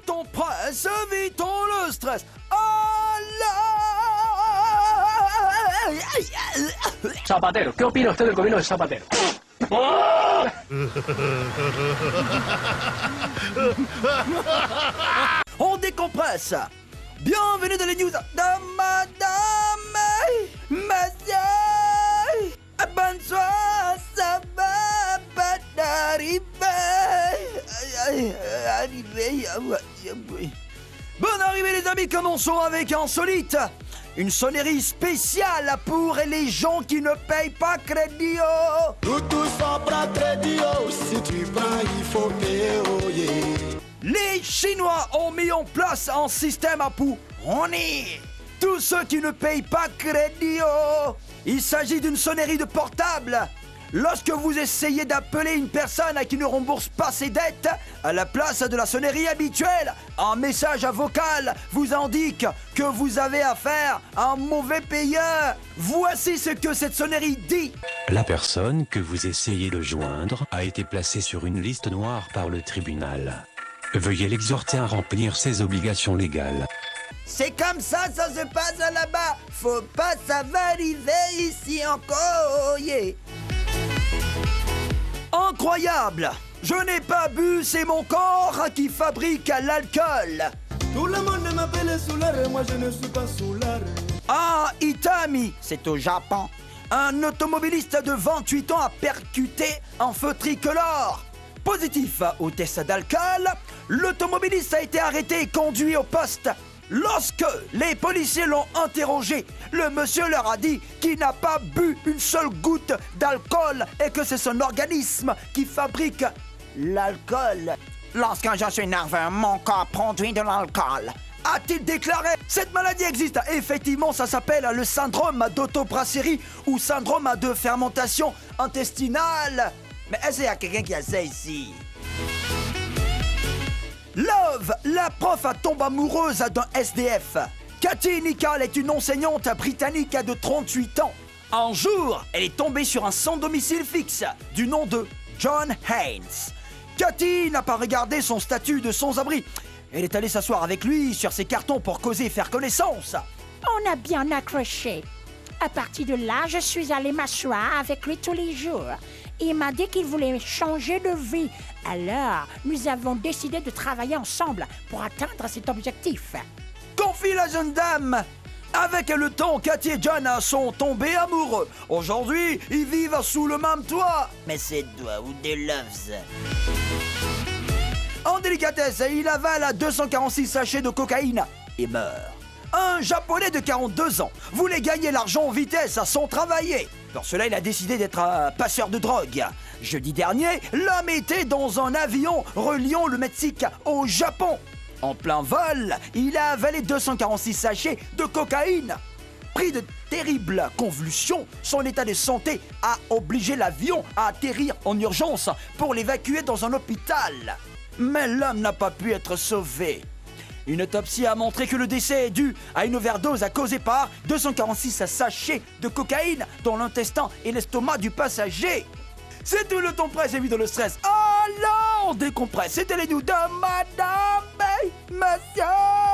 ton presse, évitons le stress. Zapatero, ¿qué opina usted del gobierno de Zapatero? On décompresse. Bienvenue dans les news de Madame Monsieur. Bonsoir, ça va pas arriver. Bonne arrivée les amis, commençons avec Insolite. Une sonnerie spéciale pour les gens qui ne payent pas crédit. Nous tous sommes crédit, si tu prends, il faut payer. Les Chinois ont mis en place un système à pourrir tous ceux qui ne payent pas crédit. Il s'agit d'une sonnerie de portable. Lorsque vous essayez d'appeler une personne qui ne rembourse pas ses dettes, à la place de la sonnerie habituelle, un message vocal vous indique que vous avez affaire à un mauvais payeur. Voici ce que cette sonnerie dit. La personne que vous essayez de joindre a été placée sur une liste noire par le tribunal. Veuillez l'exhorter à remplir ses obligations légales. C'est comme ça se passe là-bas. Faut pas ça va arriver ici encore. Yeah. Incroyable! Je n'ai pas bu, c'est mon corps qui fabrique l'alcool. Tout le monde m'appelle Soulard, moi je ne suis pas Soulard. Ah, Itami, c'est au Japon. Un automobiliste de 28 ans a percuté un feu tricolore. Positif au test d'alcool, l'automobiliste a été arrêté et conduit au poste. Lorsque les policiers l'ont interrogé, le monsieur leur a dit qu'il n'a pas bu une seule goutte d'alcool et que c'est son organisme qui fabrique l'alcool. Lorsque je suis nerveux, mon corps produit de l'alcool, a-t-il déclaré. Cette maladie existe. Effectivement, ça s'appelle le syndrome d'autobrasserie ou syndrome de fermentation intestinale. Mais est-ce qu'il y a quelqu'un qui a ça ici? Love, la prof tombe amoureuse d'un SDF. Cathy Nichol est une enseignante britannique de 38 ans. Un jour, elle est tombée sur un sans domicile fixe du nom de John Haynes. Cathy n'a pas regardé son statut de sans-abri. Elle est allée s'asseoir avec lui sur ses cartons pour causer et faire connaissance. On a bien accroché. À partir de là, je suis allée m'asseoir avec lui tous les jours. Il m'a dit qu'il voulait changer de vie. Alors, nous avons décidé de travailler ensemble pour atteindre cet objectif. Confie la jeune dame. Avec le temps, Cathy et John sont tombés amoureux. Aujourd'hui, ils vivent sous le même toit. Mais c'est doigts ou des loves. En délicatesse, il avale 246 sachets de cocaïne et meurt. Un Japonais de 42 ans voulait gagner l'argent en vitesse sans travailler. Pour cela, il a décidé d'être un passeur de drogue. Jeudi dernier, l'homme était dans un avion reliant le Mexique au Japon. En plein vol, il a avalé 246 sachets de cocaïne. Pris de terribles convulsions, son état de santé a obligé l'avion à atterrir en urgence pour l'évacuer dans un hôpital. Mais l'homme n'a pas pu être sauvé. Une autopsie a montré que le décès est dû à une overdose causée par 246 sachets de cocaïne dans l'intestin et l'estomac du passager. C'est tout le temps presse évite le stress. Oh non, on décompresse. C'était les news de Madame Monsieur.